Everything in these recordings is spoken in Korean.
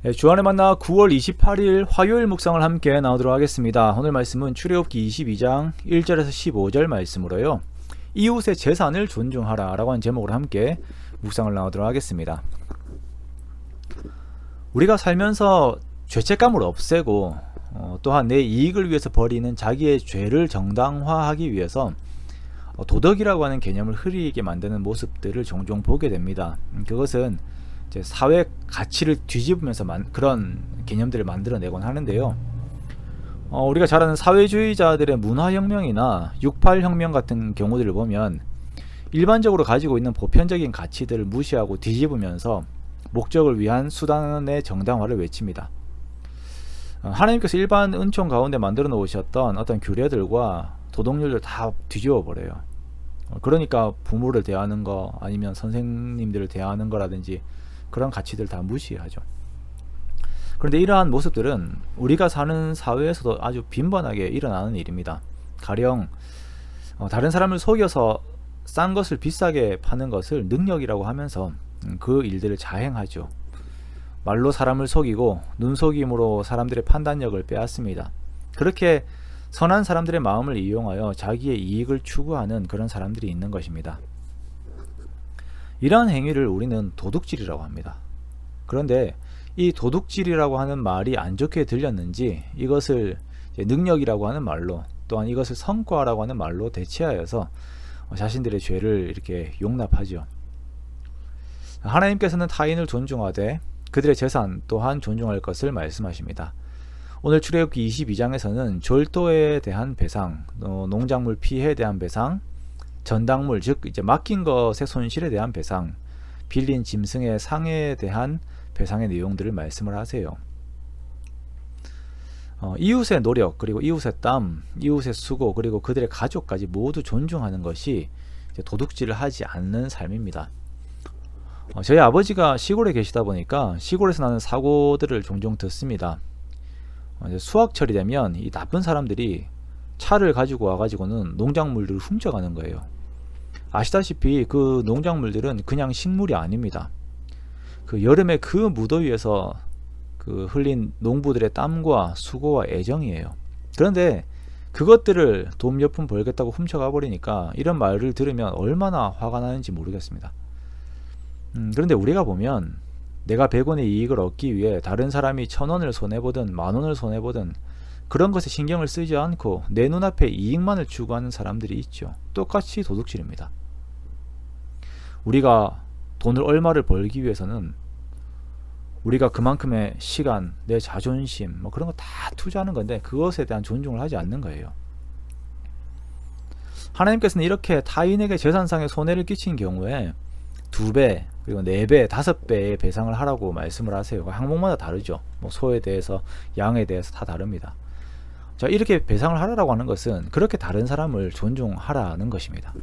네, 주안에 만나 9월 28일 화요일 묵상을 함께 나누도록 하겠습니다. 오늘 말씀은 출애굽기 22장 1절에서 15절 말씀으로요. 이웃의 재산을 존중하라 라고 하는 제목으로 함께 묵상을 나누도록 하겠습니다. 우리가 살면서 죄책감을 없애고 또한 내 이익을 위해서 벌이는 자기의 죄를 정당화하기 위해서 도덕이라고 하는 개념을 흐리게 만드는 모습들을 종종 보게 됩니다. 그것은 이제 사회 가치를 뒤집으면서 그런 개념들을 만들어내곤 하는데요. 우리가 잘 아는 사회주의자들의 문화혁명이나 6.8혁명 같은 경우들을 보면 일반적으로 가지고 있는 보편적인 가치들을 무시하고 뒤집으면서 목적을 위한 수단의 정당화를 외칩니다. 하나님께서 일반 은총 가운데 만들어 놓으셨던 어떤 규례들과 도덕률을 다 뒤집어 버려요. 그러니까 부모를 대하는 거 아니면 선생님들을 대하는 거라든지 그런 가치들 다 무시하죠. 그런데 이러한 모습들은 우리가 사는 사회에서도 아주 빈번하게 일어나는 일입니다. 가령 다른 사람을 속여서 싼 것을 비싸게 파는 것을 능력이라고 하면서 그 일들을 자행하죠. 말로 사람을 속이고 눈속임으로 사람들의 판단력을 빼앗습니다. 그렇게 선한 사람들의 마음을 이용하여 자기의 이익을 추구하는 그런 사람들이 있는 것입니다. 이러한 행위를 우리는 도둑질이라고 합니다. 그런데 이 도둑질이라고 하는 말이 안 좋게 들렸는지 이것을 능력이라고 하는 말로 또한 이것을 성과라고 하는 말로 대체하여서 자신들의 죄를 이렇게 용납하죠. 하나님께서는 타인을 존중하되 그들의 재산 또한 존중할 것을 말씀하십니다. 오늘 출애굽기 22장에서는 절도에 대한 배상, 농작물 피해에 대한 배상, 전당물 즉 이제 맡긴 것의 손실에 대한 배상, 빌린 짐승의 상해에 대한 배상의 내용들을 말씀을 하세요. 이웃의 노력 그리고 이웃의 땀, 이웃의 수고 그리고 그들의 가족까지 모두 존중하는 것이 도둑질을 하지 않는 삶입니다. 저희 아버지가 시골에 계시다 보니까 시골에서 나는 사고들을 종종 듣습니다. 수확철이 되면 이 나쁜 사람들이 차를 가지고 와가지고는 농작물들을 훔쳐가는 거예요. 아시다시피 그 농작물들은 그냥 식물이 아닙니다. 그 여름에 그 무더위에서 그 흘린 농부들의 땀과 수고와 애정이에요. 그런데 그것들을 돈 몇 푼 벌겠다고 훔쳐가 버리니까 이런 말을 들으면 얼마나 화가 나는지 모르겠습니다. 그런데 우리가 보면 내가 100원의 이익을 얻기 위해 다른 사람이 1000원을 손해보든 10,000원을 손해보든 그런 것에 신경을 쓰지 않고 내 눈앞에 이익만을 추구하는 사람들이 있죠. 똑같이 도둑질입니다. 우리가 돈을 얼마를 벌기 위해서는 우리가 그만큼의 시간, 내 자존심 그런 거 다 투자하는 건데 그것에 대한 존중을 하지 않는 거예요. 하나님께서는 이렇게 타인에게 재산상의 손해를 끼친 경우에 2배, 그리고 4배, 5배의 배상을 하라고 말씀을 하세요. 항목마다 다르죠. 소에 대해서, 양에 대해서 다 다릅니다. 자, 이렇게 배상을 하라고 하는 것은 그렇게 다른 사람을 존중하라는 것입니다.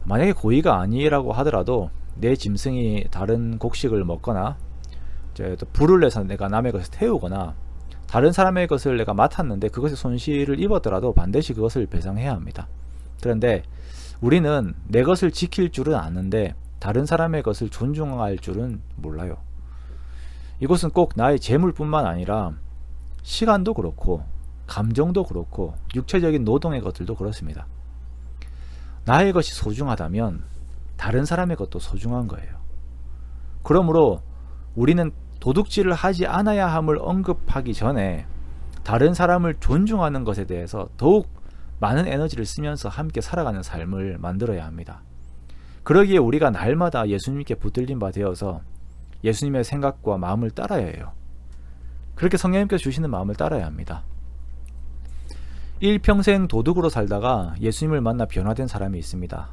만약에 고의가 아니라고 하더라도 내 짐승이 다른 곡식을 먹거나 이제 또 불을 내서 내가 남의 것을 태우거나 다른 사람의 것을 내가 맡았는데 그것에 손실을 입었더라도 반드시 그것을 배상해야 합니다. 그런데 우리는 내 것을 지킬 줄은 아는데 다른 사람의 것을 존중할 줄은 몰라요. 이것은 꼭 나의 재물뿐만 아니라 시간도 그렇고 감정도 그렇고 육체적인 노동의 것들도 그렇습니다. 나의 것이 소중하다면 다른 사람의 것도 소중한 거예요. 그러므로 우리는 도둑질을 하지 않아야 함을 언급하기 전에 다른 사람을 존중하는 것에 대해서 더욱 많은 에너지를 쓰면서 함께 살아가는 삶을 만들어야 합니다. 그러기에 우리가 날마다 예수님께 붙들린 바 되어서 예수님의 생각과 마음을 따라야 해요. 그렇게 성령님께서 주시는 마음을 따라야 합니다. 일평생 도둑으로 살다가 예수님을 만나 변화된 사람이 있습니다.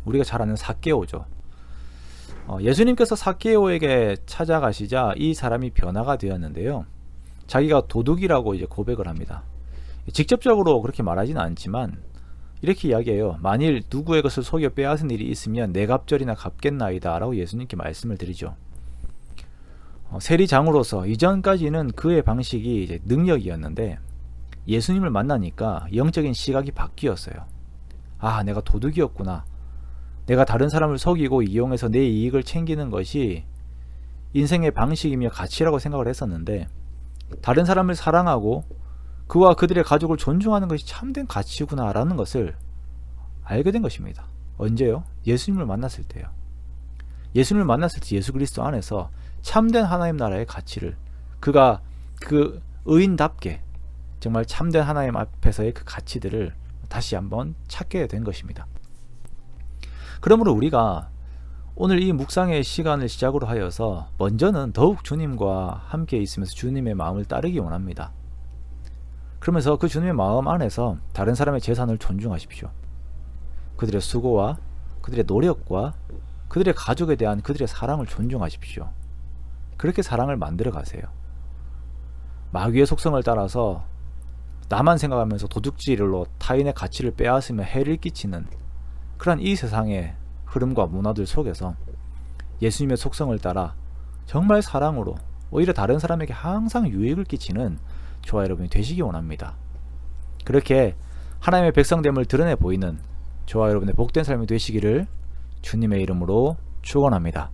우리가 잘 아는 삭개오죠. 예수님께서 삭개오에게 찾아가시자 이 사람이 변화가 되었는데요. 자기가 도둑이라고 이제 고백을 합니다. 직접적으로 그렇게 말하지는 않지만 이렇게 이야기해요. 만일 누구의 것을 속여 빼앗은 일이 있으면 내 갑절이나 갚겠나이다 라고 예수님께 말씀을 드리죠. 세리장으로서 이전까지는 그의 방식이 이제 능력이었는데 예수님을 만나니까 영적인 시각이 바뀌었어요. 아, 내가 도둑이었구나. 내가 다른 사람을 속이고 이용해서 내 이익을 챙기는 것이 인생의 방식이며 가치라고 생각을 했었는데, 다른 사람을 사랑하고 그와 그들의 가족을 존중하는 것이 참된 가치구나 라는 것을 알게 된 것입니다. 언제요? 예수님을 만났을 때요. 예수님을 만났을 때 예수 그리스도 안에서 참된 하나님 나라의 가치를, 그가 그 의인답게 정말 참된 하나님 앞에서의 그 가치들을 다시 한번 찾게 된 것입니다. 그러므로 우리가 오늘 이 묵상의 시간을 시작으로 하여서 먼저는 더욱 주님과 함께 있으면서 주님의 마음을 따르기 원합니다. 그러면서 그 주님의 마음 안에서 다른 사람의 재산을 존중하십시오. 그들의 수고와 그들의 노력과 그들의 가족에 대한 그들의 사랑을 존중하십시오. 그렇게 사랑을 만들어 가세요. 마귀의 속성을 따라서 나만 생각하면서 도둑질로 타인의 가치를 빼앗으며 해를 끼치는 그런 이 세상의 흐름과 문화들 속에서 예수님의 속성을 따라 정말 사랑으로 오히려 다른 사람에게 항상 유익을 끼치는 저와 여러분이 되시기 원합니다. 그렇게 하나님의 백성됨을 드러내 보이는 저와 여러분의 복된 삶이 되시기를 주님의 이름으로 축원합니다.